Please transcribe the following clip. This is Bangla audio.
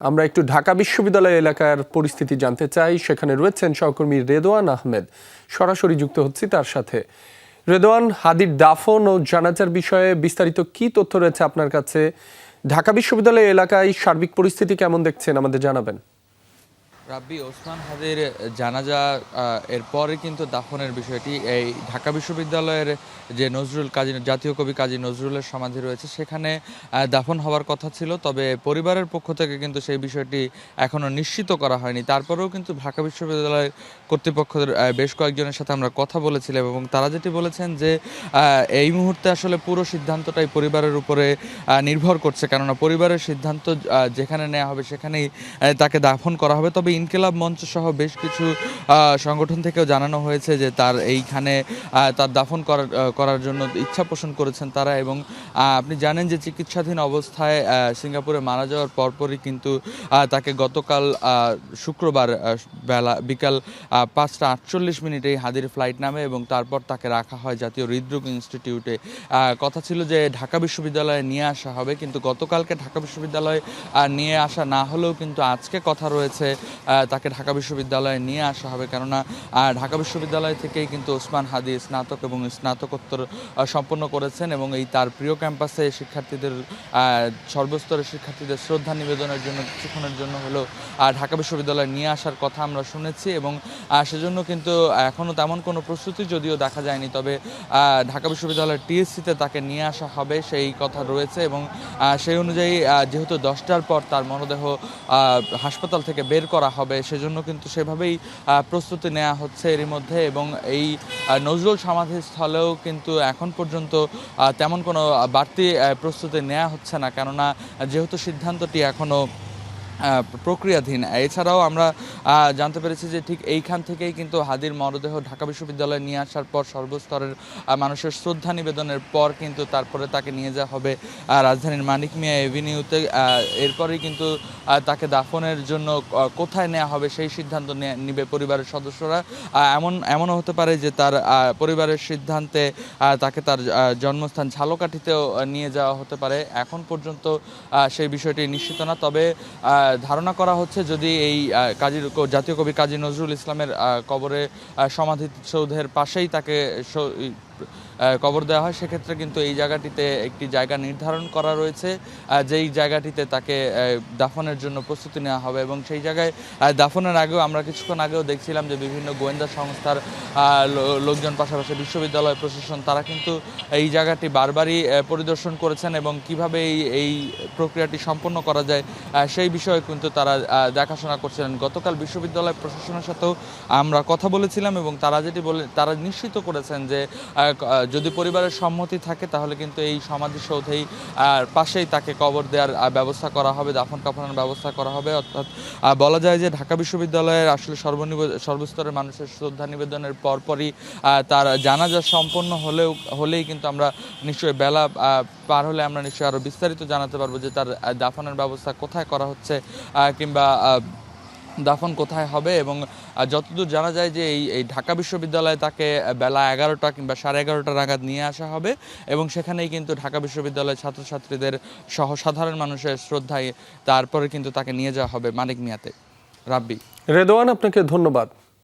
আমরা একটু ঢাকা বিশ্ববিদ্যালয় এলাকার পরিস্থিতি জানতে চাই। সেখানে রয়েছেন সহকর্মী রেদওয়ান আহমেদ, সরাসরি যুক্ত হচ্ছি তার সাথে। রেদওয়ান, হাদির দাফন ও জানাজার বিষয়ে বিস্তারিত কি তথ্য রয়েছে আপনার কাছে? ঢাকা বিশ্ববিদ্যালয় এলাকায় সার্বিক পরিস্থিতি কেমন দেখছেন, আমাদের জানাবেন। রাব্বি, ওসমান হাদির জানাজা এরপরে কিন্তু দাফনের বিষয়টি এই ঢাকা বিশ্ববিদ্যালয়ের যে জাতীয় কবি কাজী নজরুলের সমাধি রয়েছে সেখানে দাফন হওয়ার কথা ছিল। তবে পরিবারের পক্ষ থেকে কিন্তু সেই বিষয়টি এখনও নিশ্চিত করা হয়নি। তারপরেও কিন্তু ঢাকা বিশ্ববিদ্যালয়ের কর্তৃপক্ষের বেশ কয়েকজনের সাথে আমরা কথা বলেছিলাম এবং তারা যেটি বলেছেন যে এই মুহূর্তে আসলে পুরো সিদ্ধান্তটাই পরিবারের উপরে নির্ভর করছে, কেননা পরিবারের সিদ্ধান্ত যেখানে নেওয়া হবে সেখানেই তাকে দাফন করা হবে। তবে ইনকিলাব মঞ্চ সহ বেশ কিছু সংগঠন থেকেও জানানো হয়েছে যে তার এইখানে তার দাফন করার জন্য ইচ্ছা পোষণ করেছেন তারা। এবং আপনি জানেন যে চিকিৎসাধীন অবস্থায় সিঙ্গাপুরে মারা যাওয়ার পরপরই কিন্তু তাকে গতকাল শুক্রবার বিকাল 5:48 হাদির ফ্লাইট নামে এবং তারপর তাকে রাখা হয় জাতীয় হৃদরোগ ইনস্টিটিউটে। কথা ছিল যে ঢাকা বিশ্ববিদ্যালয়ে নিয়ে আসা হবে, কিন্তু গতকালকে ঢাকা বিশ্ববিদ্যালয়ে নিয়ে আসা না হলেও কিন্তু আজকে কথা রয়েছে তাকে ঢাকা বিশ্ববিদ্যালয়ে নিয়ে আসা হবে, কেননা ঢাকা বিশ্ববিদ্যালয় থেকেই কিন্তু ওসমান হাদি স্নাতক এবং স্নাতকোত্তর সম্পন্ন করেছেন এবং এই তার প্রিয় ক্যাম্পাসে শিক্ষার্থীদের সর্বস্তরের শিক্ষার্থীদের শ্রদ্ধা নিবেদনের জন্য কিছুক্ষণের জন্য হলেও ঢাকা বিশ্ববিদ্যালয়ে নিয়ে আসার কথা আমরা শুনেছি এবং সেজন্য কিন্তু এখনও তেমন কোনো প্রস্তুতি যদিও দেখা যায়নি, তবে ঢাকা বিশ্ববিদ্যালয়ের টিএসসিতে তাকে নিয়ে আসা হবে সেই কথা রয়েছে। এবং সেই অনুযায়ী যেহেতু 10টার পর তার মরদেহ হাসপাতাল থেকে বের করা হবে, সেজন্য কিন্তু সেভাবেই প্রস্তুতি নেওয়া হচ্ছে এরই মধ্যে। এবং এই নজরুল সমাধিস্থলেও কিন্তু এখন পর্যন্ত তেমন কোনো বাড়তি প্রস্তুতি নেওয়া হচ্ছে না, কেননা যেহেতু সিদ্ধান্তটি এখনও প্রক্রিয়াধীন। এছাড়াও আমরা জানতে পেরেছি যে ঠিক এইখান থেকেই কিন্তু হাদির মরদেহ ঢাকা বিশ্ববিদ্যালয়ে নিয়ে আসার পর সর্বস্তরের মানুষের শ্রদ্ধা নিবেদনের পর কিন্তু তারপরে তাকে নিয়ে যাওয়া হবে রাজধানীর মানিক মিয়া এভিনিউতে। এরপরেই কিন্তু তাকে দাফনের জন্য কোথায় নেওয়া হবে সেই সিদ্ধান্ত নিবে পরিবারের সদস্যরা। এমনও হতে পারে যে তার পরিবারের সিদ্ধান্তে তাকে তার জন্মস্থান ঝালকাঠিতেও নিয়ে যাওয়া হতে পারে। এখন পর্যন্ত সেই বিষয়টি নিশ্চিত না, তবে ধারণা করা হচ্ছে যদি এই জাতীয় কবি কাজী নজরুল ইসলামের কবরে সমাধিসৌধের পাশেই তাকে কবর দেওয়া হয়, সেক্ষেত্রে কিন্তু এই জায়গাটিতে একটি জায়গা নির্ধারণ করা রয়েছে যেই জায়গাটিতে তাকে দাফনের জন্য প্রস্তুতি নেওয়া হবে। এবং সেই জায়গায় দাফনের আগেও আমরা কিছুক্ষণ আগেও দেখছিলাম যে বিভিন্ন গোয়েন্দা সংস্থার লোকজন, পাশাপাশি বিশ্ববিদ্যালয় প্রশাসন, তারা কিন্তু এই জায়গাটি বারবারই পরিদর্শন করেছেন এবং কিভাবে এই প্রক্রিয়াটি সম্পন্ন করা যায় সেই বিষয়ে কিন্তু তারা দেখাশোনা করছিলেন। গতকাল বিশ্ববিদ্যালয় প্রশাসনের সাথেও আমরা কথা বলেছিলাম এবং তারা নিশ্চিত করেছেন যে যদি পরিবারের সম্মতি থাকে তাহলে কিন্তু এই সমাধিসৌধেই পাশেই তাকে কবর দেওয়ার ব্যবস্থা করা হবে, দাফন কাফনের ব্যবস্থা করা হবে। অর্থাৎ বলা যায় যে ঢাকা বিশ্ববিদ্যালয়ের আসলে সর্বস্তরের মানুষের শ্রদ্ধা নিবেদনের পরপরই তার জানাজা সম্পন্ন হলেই কিন্তু আমরা নিশ্চয়ই বেলা পার হলে আমরা নিশ্চয়ই আরও বিস্তারিত জানাতে পারবো যে তার দাফনের ব্যবস্থা কোথায় করা হচ্ছে কিংবা দাফন কোথায় হবে। এবং যতদূর জানা যায় যে এই ঢাকা বিশ্ববিদ্যালয়ে তাকে বেলা 11টা কিংবা 11:30 নাগাদ নিয়ে আসা হবে এবং সেখানেই কিন্তু ঢাকা বিশ্ববিদ্যালয়ের ছাত্রছাত্রীদের সহ সাধারণ মানুষের শ্রদ্ধায় তারপরে কিন্তু তাকে নিয়ে যাওয়া হবে মানিক মিয়াতে। রাব্বি, রেদওয়ান, আপনাকে ধন্যবাদ।